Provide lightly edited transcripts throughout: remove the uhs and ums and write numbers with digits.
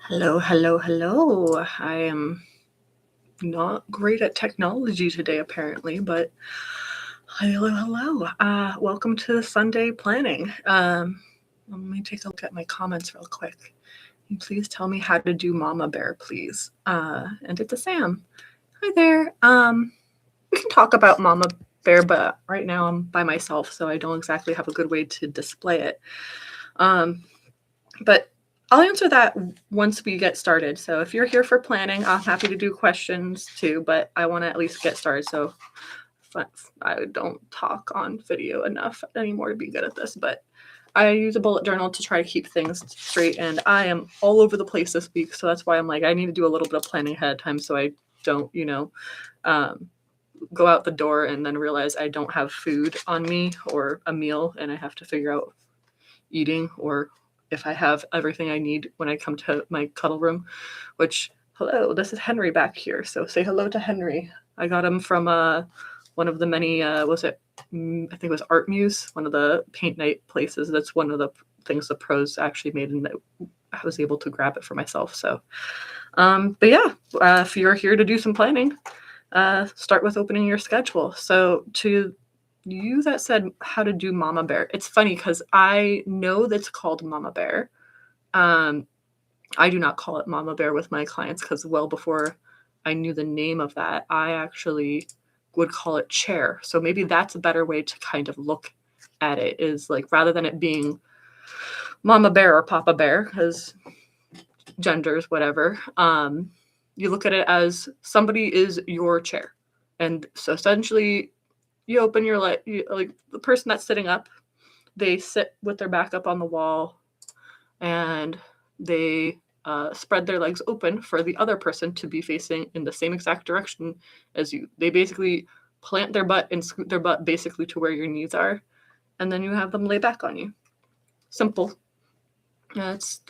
Hello, hello, hello. I am not great at technology today, apparently, but hello, hello. Welcome to Sunday planning. Let me take a look at my comments real quick. Can you please tell me how to do Mama Bear, please? And it's a Sam. Hi there. We can talk about Mama Bear, but right now I'm by myself, so I don't exactly have a good way to display it. But I'll answer that once we get started. So if you're here for planning, I'm happy to do questions too, but I want to at least get started. So I don't talk on video enough anymore to be good at this, but I use a bullet journal to try to keep things straight, and I am all over the place this week. So that's why I'm like, I need to do a little bit of planning ahead of time so I don't, go out the door and then realize I don't have food on me or a meal and I have to figure out eating or if I have everything I need when I come to my cuddle room, which, hello, this is Henry back here. So say hello to Henry. I got him from one of the many, I think it was Art Muse, one of the paint night places. That's one of the things the pros actually made, and I was able to grab it for myself. So, but yeah, if you're here to do some planning, start with opening your schedule. So to you that said how to do Mama Bear. It's funny because I know that's called Mama Bear. I do not call it Mama Bear with my clients because well before I knew the name of that, I actually would call it chair. So maybe that's a better way to kind of look at it, is like rather than it being Mama Bear or Papa Bear, because genders, whatever, you look at it as somebody is your chair. And so essentially you open your like the person that's sitting up, they sit with their back up on the wall and they spread their legs open for the other person to be facing in the same exact direction as you. They basically plant their butt and scoot their butt basically to where your knees are, and then you have them lay back on you. Simple. That's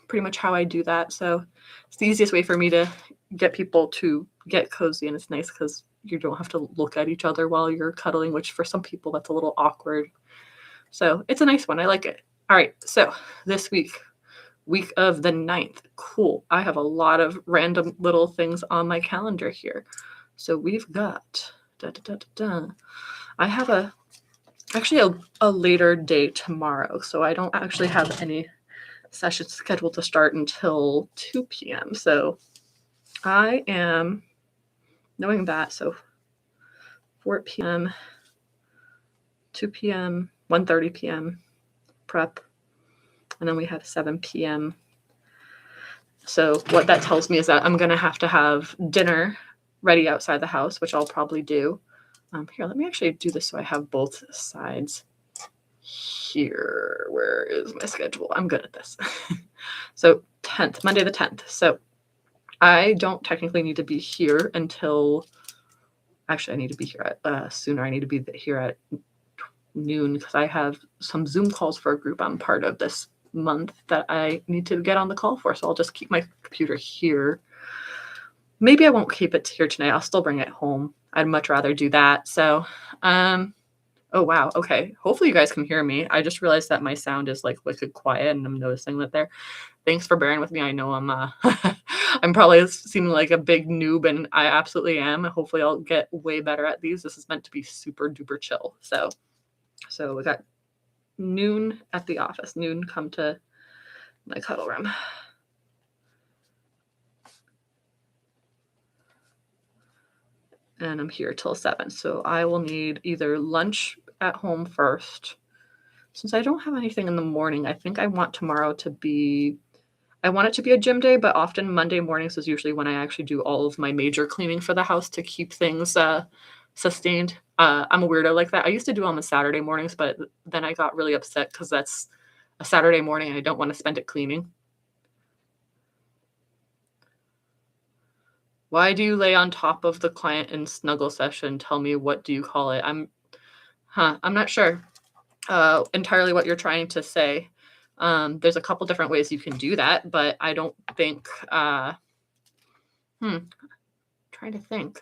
pretty much how I do that. So it's the easiest way for me to get people to get cozy, and it's nice because you don't have to look at each other while you're cuddling, which for some people that's a little awkward. So it's a nice one. I like it. All right. So this week of the 9th. Cool. I have a lot of random little things on my calendar here. So we've got I have actually a later day tomorrow. So I don't actually have any sessions scheduled to start until 2 p.m. So I am knowing that. So 4 p.m., 2 p.m., 1:30 p.m. prep, and then we have 7 p.m. So what that tells me is that I'm going to have dinner ready outside the house, which I'll probably do. Here, let me actually do this so I have both sides here. Where is my schedule? I'm good at this. So 10th, Monday the 10th. So I don't technically need to be here until, actually I need to be here at sooner. I need to be here at noon because I have some Zoom calls for a group I'm part of this month that I need to get on the call for. So I'll just keep my computer here. Maybe I won't keep it here tonight. I'll still bring it home. I'd much rather do that. So, oh wow. Okay. Hopefully you guys can hear me. I just realized that my sound is like wicked quiet and I'm noticing that there. Thanks for bearing with me. I know I'm I'm probably seeming like a big noob, and I absolutely am. Hopefully I'll get way better at these. This is meant to be super duper chill. So we got noon at the office. Noon, come to my cuddle room. And I'm here till 7. So I will need either lunch at home first. Since I don't have anything in the morning, I think I want tomorrow to be, I want it to be a gym day, but often Monday mornings is usually when I actually do all of my major cleaning for the house to keep things sustained. I'm a weirdo like that. I used to do on the Saturday mornings, but then I got really upset because that's a Saturday morning and I don't want to spend it cleaning. Why do you lay on top of the client in snuggle session? Tell me, what do you call it? I'm not sure entirely what you're trying to say. There's a couple different ways you can do that, but I don't think, trying to think.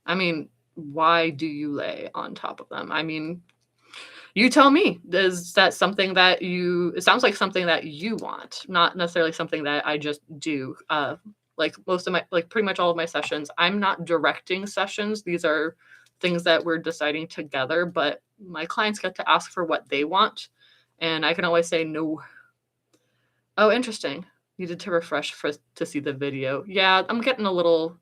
I mean, why do you lay on top of them? I mean, You tell me. Is that something that you it sounds like something that you want, not necessarily something that I just do. Like most of my like pretty much all of my sessions, I'm not directing sessions. These are things that we're deciding together, but my clients get to ask for what they want, and I can always say no. Oh, interesting. Needed to refresh for to see the video. Yeah, I'm getting a little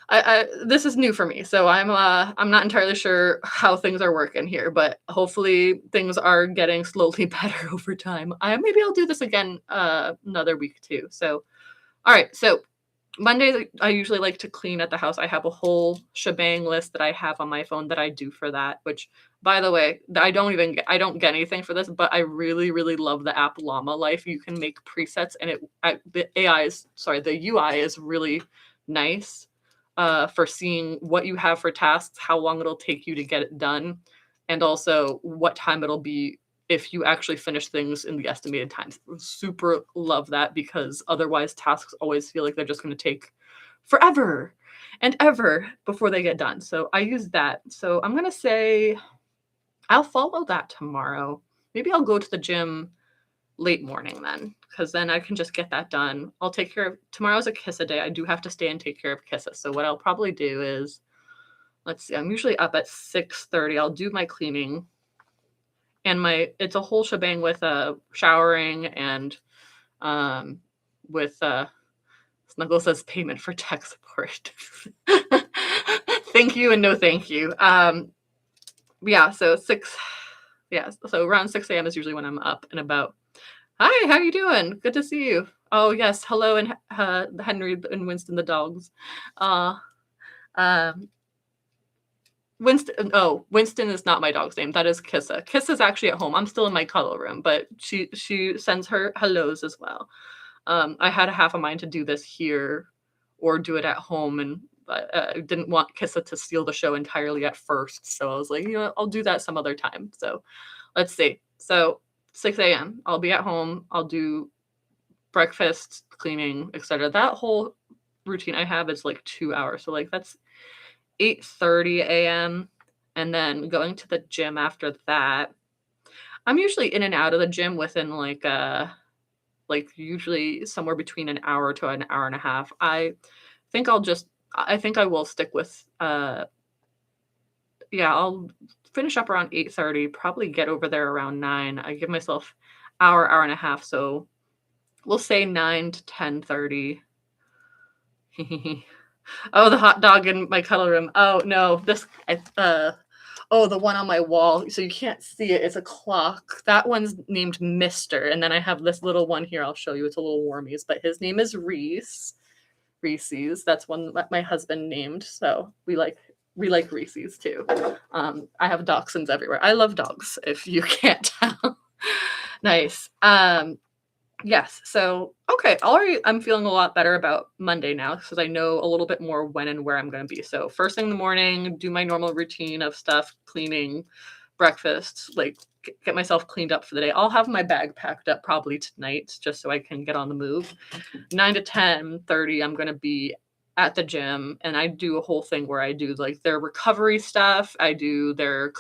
I this is new for me, so I'm not entirely sure how things are working here, but hopefully things are getting slowly better over time. Maybe I'll do this again another week too. So, all right. So Mondays I usually like to clean at the house. I have a whole shebang list that I have on my phone that I do for that. Which, by the way, I don't get anything for this, but I really really love the app Llama Life. You can make presets, and the UI is really nice for seeing what you have for tasks, how long it'll take you to get it done, and also what time it'll be if you actually finish things in the estimated times. Super love that because otherwise tasks always feel like they're just going to take forever and ever before they get done. So I use that. So I'm going to say I'll follow that tomorrow. Maybe I'll go to the gym late morning then, because then I can just get that done. I'll take care of tomorrow's a Kissa day. I do have to stay and take care of Kissa. So what I'll probably do is, let's see, I'm usually up at 6:30. I'll do my cleaning and it's a whole shebang with showering and with Snuggle says payment for tech support. Thank you and no thank you. Yeah, so so around 6 a.m. is usually when I'm up and about. Hi, how you doing? Good to see you. Oh yes, hello and Henry and Winston the dogs. Uh, um, Winston. Oh, Winston is not my dog's name. That is Kissa. Kissa's actually at home. I'm still in my cuddle room, but she sends her hellos as well. I had a half a mind to do this here or do it at home, and I didn't want Kissa to steal the show entirely at first. So I was like, I'll do that some other time. So let's see. So 6 a.m. I'll be at home. I'll do breakfast, cleaning, etc. That whole routine I have is like 2 hours. So like that's 8:30 a.m. and then going to the gym after that. I'm usually in and out of the gym within like usually somewhere between an hour to an hour and a half. Think I think I will stick with I'll finish up around 8:30, probably get over there around 9. I give myself hour and a half, so we'll say 9 to 10:30. Oh, the hot dog in my cuddle room. Oh no, the one on my wall. So you can't see it. It's a clock. That one's named Mister. And then I have this little one here. I'll show you. It's a little warmies, but his name is Reese. Reese's. That's one that my husband named. So we like Reese's too. I have dachshunds everywhere. I love dogs, if you can't tell. Nice. Yes. So, okay. I'm feeling a lot better about Monday now because I know a little bit more when and where I'm going to be. So, first thing in the morning, do my normal routine of stuff, cleaning, breakfast, like get myself cleaned up for the day. I'll have my bag packed up probably tonight just so I can get on the move. 9 to 10:30, I'm going to be at the gym, and I do a whole thing where I do like their recovery stuff. I do their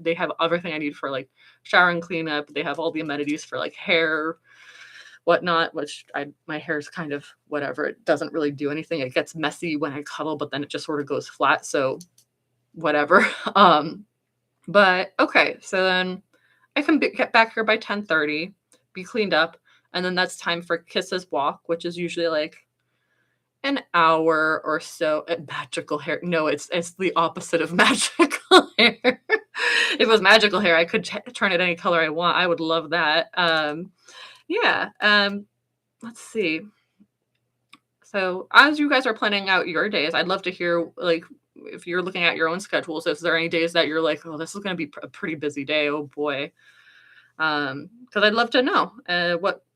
they have everything I need for like shower and cleanup. They have all the amenities for like hair, whatnot, which my hair is kind of whatever. It doesn't really do anything. It gets messy when I cuddle, but then it just sort of goes flat. So whatever. But okay, so then I can get back here by 10:30, be cleaned up, and then that's time for Kiss's walk, which is usually like an hour or so. Magical hair. No, it's the opposite of magical hair. If it was magical hair, I could turn it any color I want. I would love that. Yeah. Let's see. So as you guys are planning out your days, I'd love to hear like if you're looking at your own schedules, is there any days that you're like, oh, this is going to be a pretty busy day? Oh boy. Because I'd love to know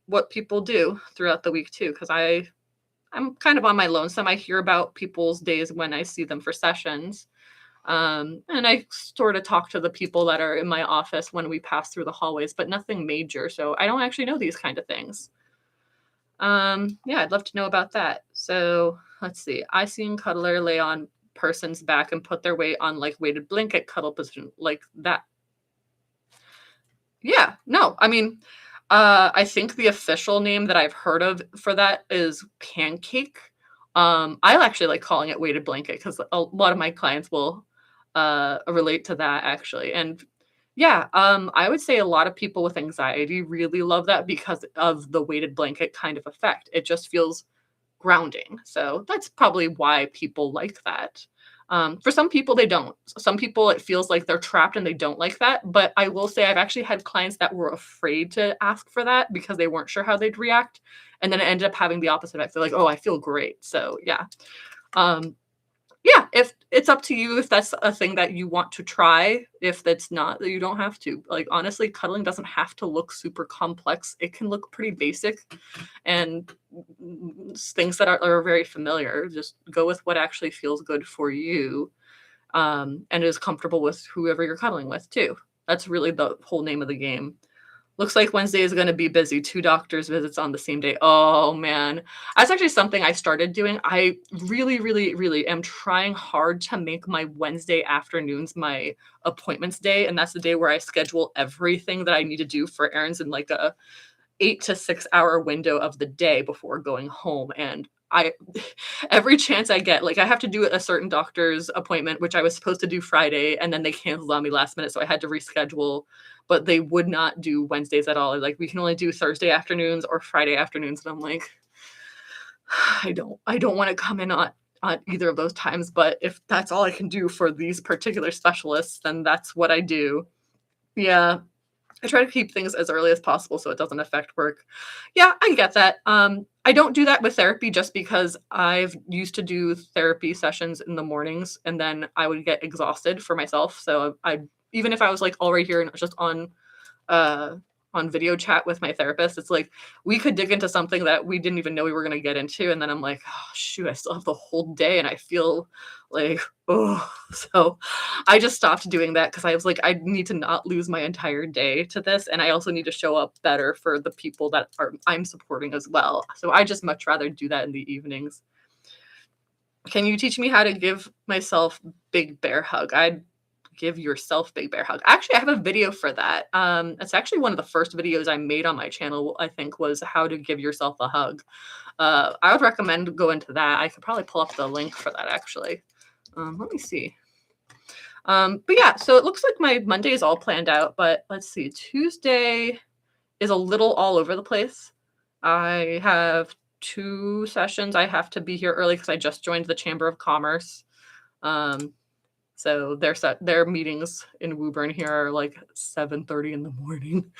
what people do throughout the week too. Because I'm kind of on my lonesome. I hear about people's days when I see them for sessions. And I sort of talk to the people that are in my office when we pass through the hallways, but nothing major. So I don't actually know these kind of things. Yeah, I'd love to know about that. So let's see. I seen cuddler lay on person's back and put their weight on like weighted blanket cuddle position like that. Yeah, no, I mean, I think the official name that I've heard of for that is pancake. I actually like calling it weighted blanket because a lot of my clients will relate to that actually. And yeah, I would say a lot of people with anxiety really love that because of the weighted blanket kind of effect. It just feels grounding. So that's probably why people like that. For some people, they don't. Some people, it feels like they're trapped and they don't like that. But I will say, I've actually had clients that were afraid to ask for that because they weren't sure how they'd react. And then it ended up having the opposite effect. They're like, oh, I feel great. So yeah. Um, yeah, if it's up to you if that's a thing that you want to try. If that's not, you don't have to. Like, honestly, cuddling doesn't have to look super complex. It can look pretty basic and things that are very familiar. Just go with what actually feels good for you, and is comfortable with whoever you're cuddling with too. That's really the whole name of the game. Looks like Wednesday is going to be busy. 2 doctor's visits on the same day. Oh man. That's actually something I started doing. I really, really, really am trying hard to make my Wednesday afternoons my appointments day. And that's the day where I schedule everything that I need to do for errands in like a 8 to 6 hour window of the day before going home. And I every chance I get, like I have to do a certain doctor's appointment, which I was supposed to do Friday, and then they canceled on me last minute. So I had to reschedule, but they would not do Wednesdays at all. Like we can only do Thursday afternoons or Friday afternoons. And I'm like, I don't want to come in on either of those times. But if that's all I can do for these particular specialists, then that's what I do. Yeah. I try to keep things as early as possible so it doesn't affect work. Yeah, I get that. I don't do that with therapy just because I've used to do therapy sessions in the mornings and then I would get exhausted for myself. So I even if I was like already here and just uh on video chat with my therapist, it's like we could dig into something that we didn't even know we were going to get into and then I'm like, oh shoot, I still have the whole day and I feel like oh, so I just stopped doing that because I was like, I need to not lose my entire day to this. And I also need to show up better for the people that I'm supporting as well. So I just much rather do that in the evenings. Can you teach me how to give myself big bear hug? I'd give yourself big bear hug. Actually, I have a video for that. It's actually one of the first videos I made on my channel, I think, was how to give yourself a hug. I would recommend go into that. I could probably pull up the link for that actually. Let me see. But yeah, so it looks like my Monday is all planned out, but let's see. Tuesday is a little all over the place. I have 2 sessions. I have to be here early because I just joined the Chamber of Commerce. Um, so their meetings in Woburn here are like 7:30 in the morning,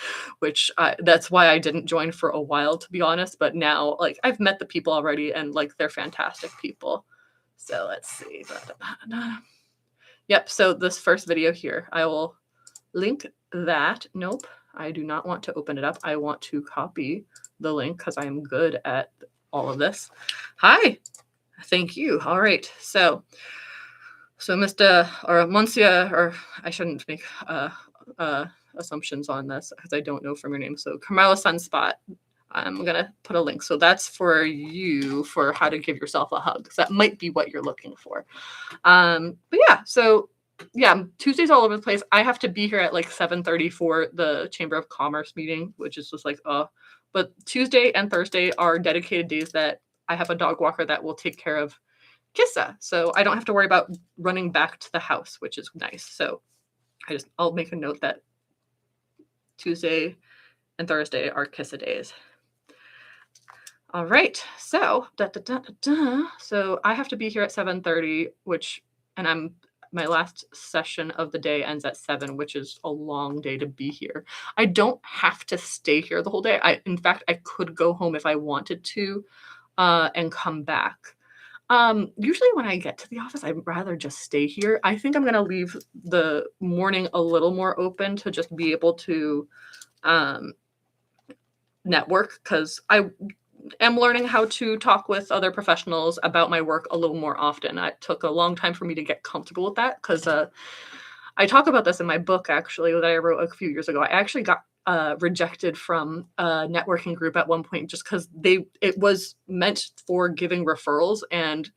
which that's why I didn't join for a while, to be honest. But now, like, I've met the people already, and like they're fantastic people. So let's see. Yep. So this first video here, I will link that. Nope. I do not want to open it up. I want to copy the link because I am good at all of this. Hi. Thank you. All right. So Mr. or Monsieur, or I shouldn't make assumptions on this because I don't know from your name. So Carmela Sunspot. I'm going to put a link. So that's for you for how to give yourself a hug. So that might be what you're looking for. But yeah, so yeah, Tuesday's all over the place. I have to be here at like 7:30 for the Chamber of Commerce meeting, which is just like, but Tuesday and Thursday are dedicated days that I have a dog walker that will take care of Kissa. So I don't have to worry about running back to the house, which is nice. So I'll make a note that Tuesday and Thursday are Kissa days. All right. So so I have to be here at 7:30, and my last session of the day ends at 7, which is a long day to be here. I don't have to stay here the whole day. In fact, I could go home if I wanted to, and come back. Usually when I get to the office, I'd rather just stay here. I think I'm gonna leave the morning a little more open to just be able to network because I am learning how to talk with other professionals about my work a little more often. It took a long time for me to get comfortable with that because I talk about this in my book actually that I wrote a few years ago. I actually got rejected from a networking group at one point just because it was meant for giving referrals and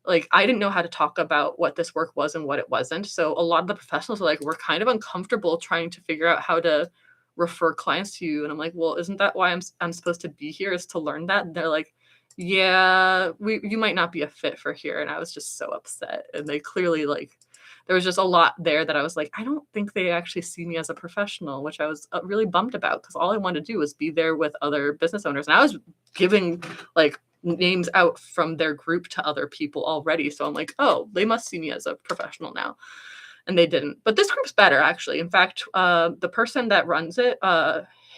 like I didn't know how to talk about what this work was and what it wasn't. So a lot of the professionals are like, we're kind of uncomfortable trying to figure out how to refer clients to you. And I'm like, well, isn't that why I'm supposed to be here, is to learn that? And they're like, yeah, you might not be a fit for here. And I was just so upset. And they clearly like, there was just a lot there that I was like, I don't think they actually see me as a professional, which I was really bummed about, because all I wanted to do was be there with other business owners. And I was giving like names out from their group to other people already. So I'm like, oh, they must see me as a professional now. And they didn't. But this group's better, actually. In fact, the person that runs it,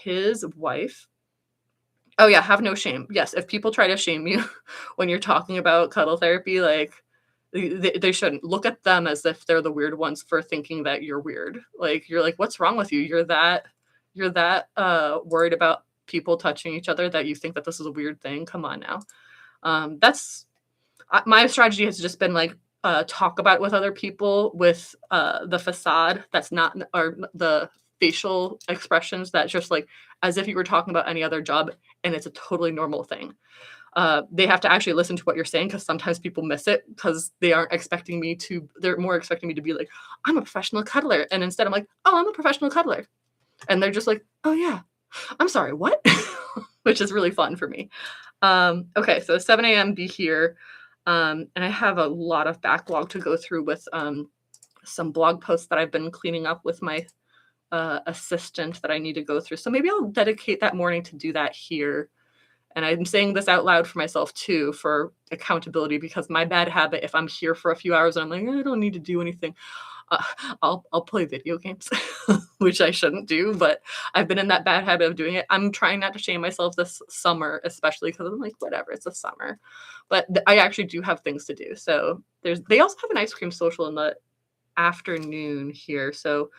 his wife. Oh yeah, have no shame. Yes, if people try to shame you when you're talking about cuddle therapy, like they shouldn't. Look at them as if they're the weird ones for thinking that you're weird. Like you're like, what's wrong with you? You're that worried about people touching each other that you think that this is a weird thing. Come on now. That's my strategy has just been like, talk about it with other people with the facade that's not, or the facial expressions that's just like as if you were talking about any other job, and it's a totally normal thing. They have to actually listen to what you're saying, because sometimes people miss it because they're more expecting me to be like, I'm a professional cuddler. And instead I'm like, oh, I'm a professional cuddler. And they're just like, oh yeah, I'm sorry, what? Which is really fun for me. Okay, so 7 a.m. be here. And I have a lot of backlog to go through with some blog posts that I've been cleaning up with my assistant that I need to go through. So maybe I'll dedicate that morning to do that here. And I'm saying this out loud for myself too, for accountability, because my bad habit, if I'm here for a few hours and I'm like, I don't need to do anything, I'll play video games, which I shouldn't do, but I've been in that bad habit of doing it. I'm trying not to shame myself this summer, especially because I'm like, whatever, it's a summer. But I actually do have things to do. So they also have an ice cream social in the afternoon here. So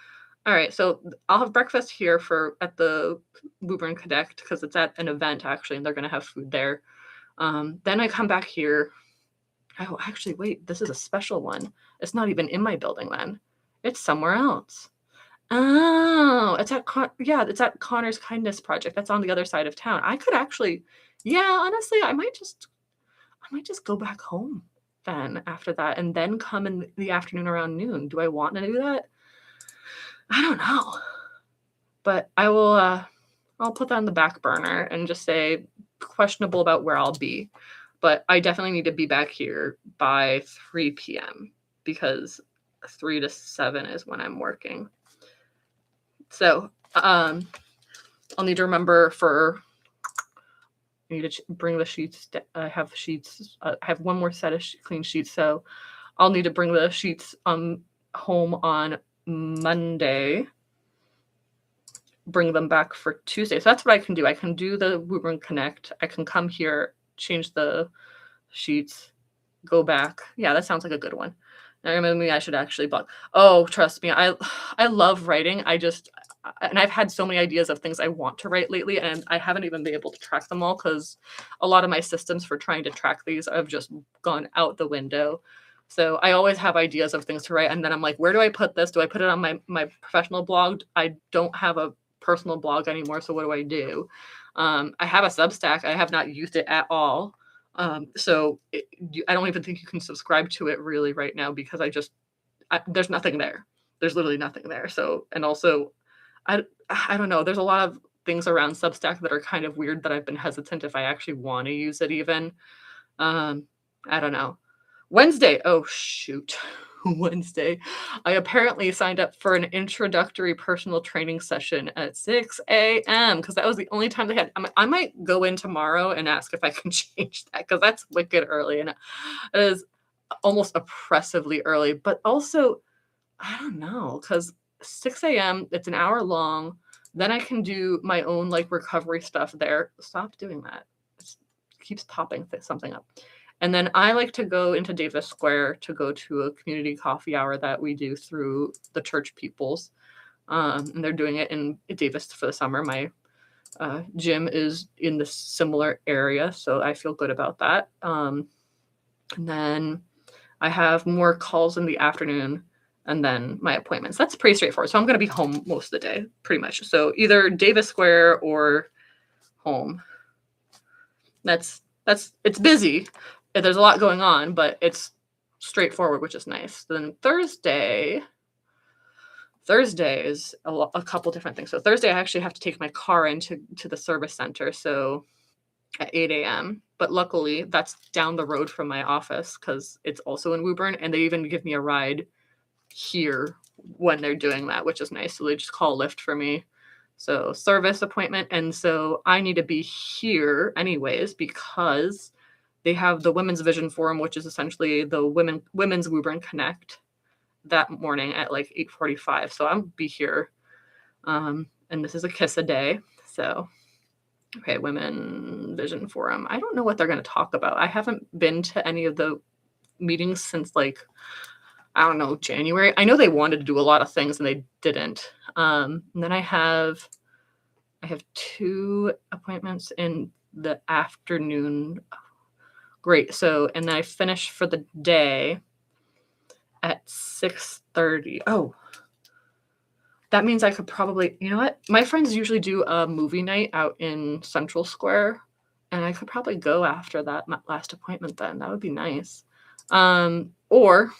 all right, so I'll have breakfast here at the Woburn Connect, because it's at an event actually, and they're gonna have food there. Then I come back here. Oh, actually, wait, this is a special one. It's not even in my building then. It's somewhere else. Oh, it's at Connor's Kindness Project. That's on the other side of town. I could actually, yeah, honestly, I might just go back home then after that, and then come in the afternoon around noon. Do I want to do that? I don't know. But I will I'll put that on the back burner and just say questionable about where I'll be. But I definitely need to be back here by 3 p.m. because 3 to 7 is when I'm working. So I'll need to remember I need to bring the sheets. I have sheets. I have one more set of clean sheets. So I'll need to bring the sheets home on Monday, bring them back for Tuesday. So that's what I can do. I can do the Woburn Connect. I can come here, change the sheets, go back. Yeah, that sounds like a good one. Now maybe I should actually blog. Oh, trust me, I love writing. And I've had so many ideas of things I want to write lately, and I haven't even been able to track them all because a lot of my systems for trying to track these have just gone out the window. So I always have ideas of things to write, and then I'm like, where do I put this? Do I put it on my professional blog? I don't have a personal blog anymore, so what do? I have a Substack. I have not used it at all. So I don't even think you can subscribe to it really right now, because there's nothing there. There's literally nothing there. So, and also, I don't know. There's a lot of things around Substack that are kind of weird that I've been hesitant if I actually want to use it even. I don't know. Wednesday. Oh, shoot. Wednesday. I apparently signed up for an introductory personal training session at 6 a.m. because that was the only time they had. I might go in tomorrow and ask if I can change that, because that's wicked early. And it is almost oppressively early. But also, I don't know, because 6 a.m., it's an hour long. Then I can do my own like recovery stuff there. Stop doing that. It keeps popping something up. And then I like to go into Davis Square to go to a community coffee hour that we do through the church peoples. And they're doing it in Davis for the summer. My gym is in the similar area, so I feel good about that. And then I have more calls in the afternoon, and then my appointments. That's pretty straightforward. So I'm going to be home most of the day, pretty much. So either Davis Square or home. It's busy. There's a lot going on, but it's straightforward, which is nice. Then Thursday Thursday is a couple different things. So Thursday, I actually have to take my car into the service center. So at 8 a.m. But luckily, that's down the road from my office because it's also in Woburn, and they even give me a ride here when they're doing that, which is nice. So they just call Lyft for me. So service appointment, and so I need to be here anyways because they have the Women's Vision Forum, which is essentially the Women's Woburn Connect that morning at like 8:45. So I'll be here, and this is a kiss a day. So okay, Women Vision Forum. I don't know what they're going to talk about. I haven't been to any of the meetings since like, I don't know, January. I know they wanted to do a lot of things and they didn't. And then I have 2 appointments in the afternoon. Great. So, and then I finish for the day at 6:30. Oh, that means I could probably, you know what? My friends usually do a movie night out in Central Square, and I could probably go after that last appointment then. That would be nice. Or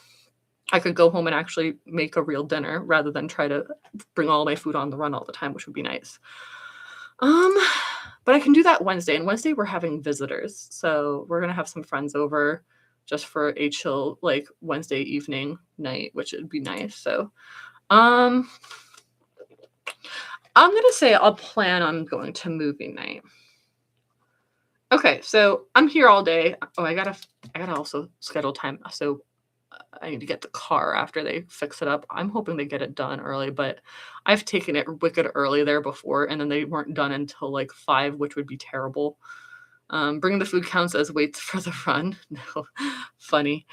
I could go home and actually make a real dinner rather than try to bring all my food on the run all the time, which would be nice. But I can do that Wednesday, and Wednesday we're having visitors. So we're going to have some friends over just for a chill, like Wednesday evening night, which would be nice. So, I'm going to say I'll plan on going to movie night. Okay, so I'm here all day. Oh, I gotta also schedule time. So I need to get the car after they fix it up. I'm hoping they get it done early, but I've taken it wicked early there before, and then they weren't done until like 5, which would be terrible. Bring the food counts as weights for the run. No, funny.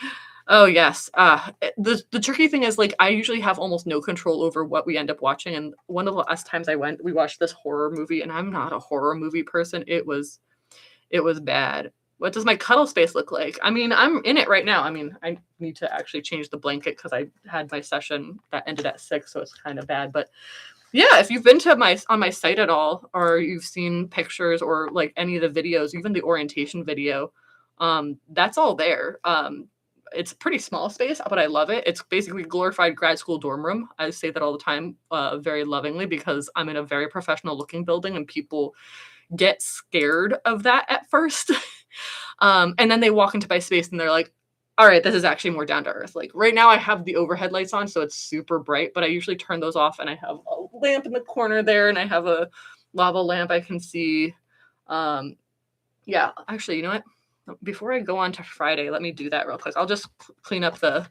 Oh yes. The tricky thing is like I usually have almost no control over what we end up watching. And one of the last times I went, we watched this horror movie, and I'm not a horror movie person. It was bad. What does my cuddle space look like? I mean, I'm in it right now. I mean, I need to actually change the blanket because I had my session that ended at 6, so it's kind of bad. But yeah, if you've been to on my site at all, or you've seen pictures or like any of the videos, even the orientation video, that's all there. It's a pretty small space, but I love it. It's basically glorified grad school dorm room. I say that all the time, very lovingly, because I'm in a very professional looking building and people get scared of that at first. And then they walk into my space and they're like, all right, this is actually more down to earth. Like right now I have the overhead lights on, so it's super bright, but I usually turn those off and I have a lamp in the corner there and I have a lava lamp I can see. Yeah, actually, you know what? Before I go on to Friday, let me do that real quick. I'll just clean up the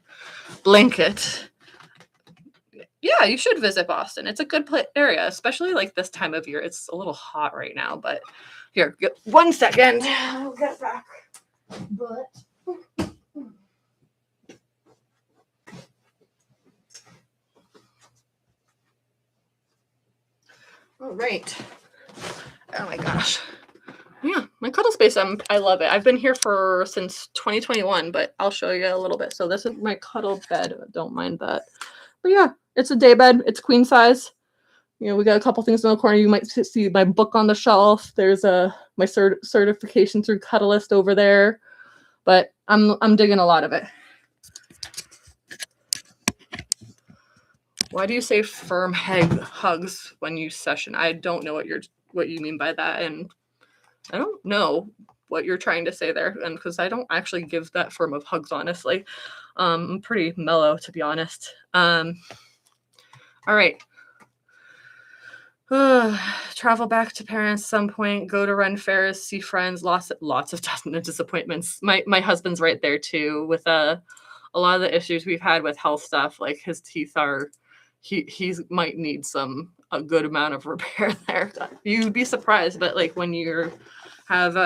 blanket. Yeah, you should visit Boston. It's a good area, especially like this time of year. It's a little hot right now, but here, 1 second. I'll get back. But all right. Oh my gosh. Yeah, my cuddle space, I love it. I've been here since 2021, but I'll show you a little bit. So this is my cuddle bed. Don't mind that. But yeah, it's a day bed. It's queen size. You know, we got a couple things in the corner. You might see my book on the shelf. There's my certification through Cuddlist over there. But I'm digging a lot of it. Why do you say firm hugs when you session? I don't know what you mean by that, and I don't know what you're trying to say there, and because I don't actually give that form of hugs, honestly. I'm pretty mellow, to be honest. All right. Travel back to parents some point, go to run fairs, see friends, lots of disappointments. My husband's right there too with a lot of the issues we've had with health stuff. Like his teeth are, he's might need a good amount of repair there. You'd be surprised, but like when you have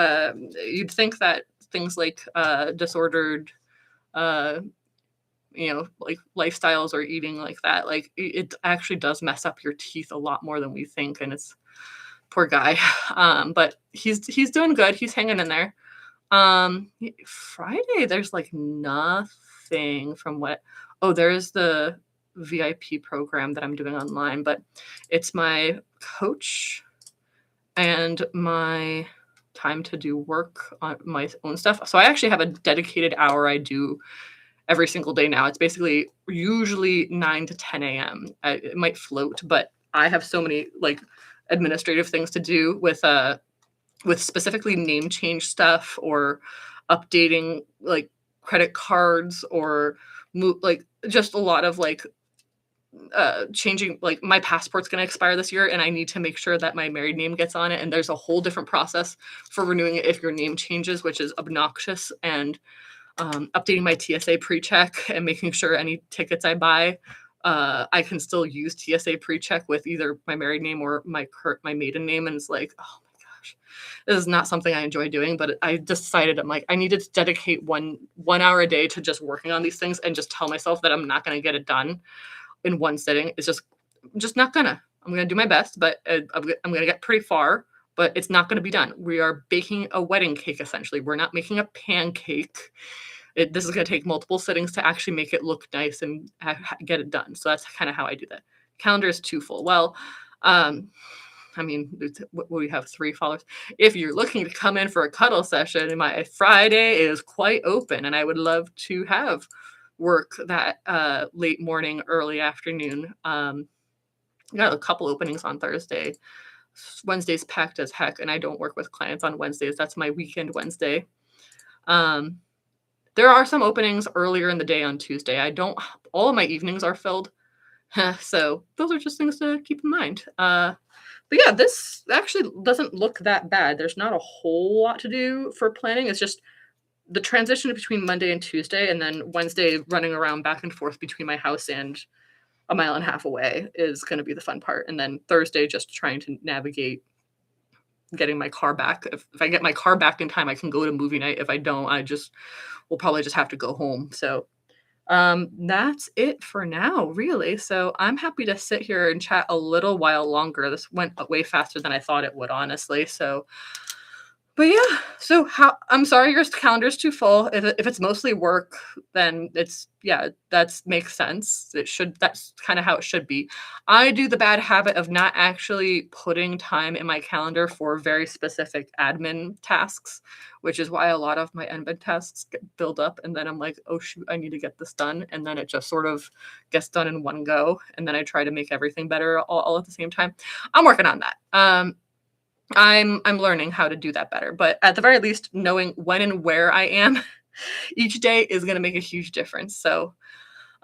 you'd think that things like disordered like lifestyles or eating like that, like it actually does mess up your teeth a lot more than we think, and it's poor guy. But he's doing good. He's hanging in there. Friday there's like nothing from what. Oh, there's the VIP program that I'm doing online, but it's my coach and my time to do work on my own stuff. So I actually have a dedicated hour I do every single day now. It's basically usually 9 to 10 a.m. It might float, but I have so many like administrative things to do with specifically name change stuff or updating like credit cards or like just a lot of like changing, like my passport's going to expire this year and I need to make sure that my married name gets on it, and there's a whole different process for renewing it if your name changes, which is obnoxious. And updating my TSA pre-check and making sure any tickets I buy, I can still use TSA pre-check with either my married name or my maiden name. And it's like, oh my gosh, this is not something I enjoy doing. But I decided, I'm like, I needed to dedicate one hour a day to just working on these things and just tell myself that I'm not going to get it done in one sitting. It's just not gonna. I'm gonna do my best, but I'm gonna get pretty far. But it's not gonna be done. We are baking a wedding cake essentially. We're not making a pancake. This is gonna take multiple sittings to actually make it look nice and get it done. So that's kind of how I do that. Calendar is too full. Well, um, I mean, we have 3 followers. If you're looking to come in for a cuddle session, my Friday is quite open, and I would love to have work that late morning, early afternoon. I got a couple openings on Thursday. Wednesday's packed as heck, and I don't work with clients on Wednesdays. That's my weekend Wednesday. Um, there are some openings earlier in the day on Tuesday. I don't. All of my evenings are filled, so those are just things to keep in mind. But yeah, this actually doesn't look that bad. There's not a whole lot to do for planning. It's just the transition between Monday and Tuesday, and then Wednesday running around back and forth between my house and a mile and a half away is going to be the fun part. And then Thursday, just trying to navigate getting my car back. If I get my car back in time, I can go to movie night. If I don't, I just will probably just have to go home. So that's it for now, really. So I'm happy to sit here and chat a little while longer. This went way faster than I thought it would, honestly. So but yeah, so how I'm sorry your calendar's too full. If it's mostly work, then it's yeah, that's makes sense. That's kind of how it should be. I do the bad habit of not actually putting time in my calendar for very specific admin tasks, which is why a lot of my admin tasks get build up, and then I'm like, oh shoot, I need to get this done, and then it just sort of gets done in one go, and then I try to make everything better all at the same time. I'm working on that. I'm learning how to do that better, but at the very least, knowing when and where I am each day is going to make a huge difference. So,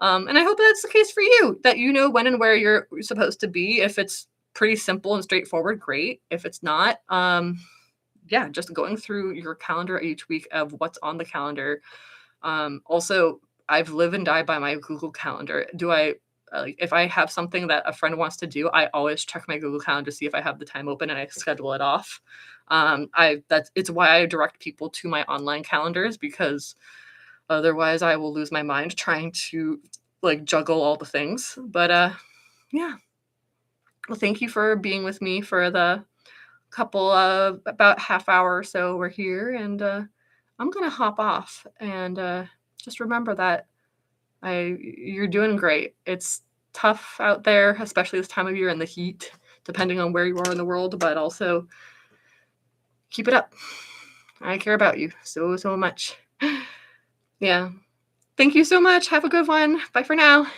and I hope that's the case for you, that you know when and where you're supposed to be. If it's pretty simple and straightforward, great. If it's not, yeah, just going through your calendar each week of what's on the calendar. Also, I've live and die by my Google Calendar. Do I like if I have something that a friend wants to do, I always check my Google Calendar to see if I have the time open and I schedule it off. It's why I direct people to my online calendars, because otherwise I will lose my mind trying to like juggle all the things. But yeah. Well, thank you for being with me for the couple of about half hour or so we're here, and I'm gonna hop off and just remember that you're doing great. It's tough out there, especially this time of year in the heat, depending on where you are in the world, but also keep it up. I care about you so much. Yeah. Thank you so much. Have a good one. Bye for now.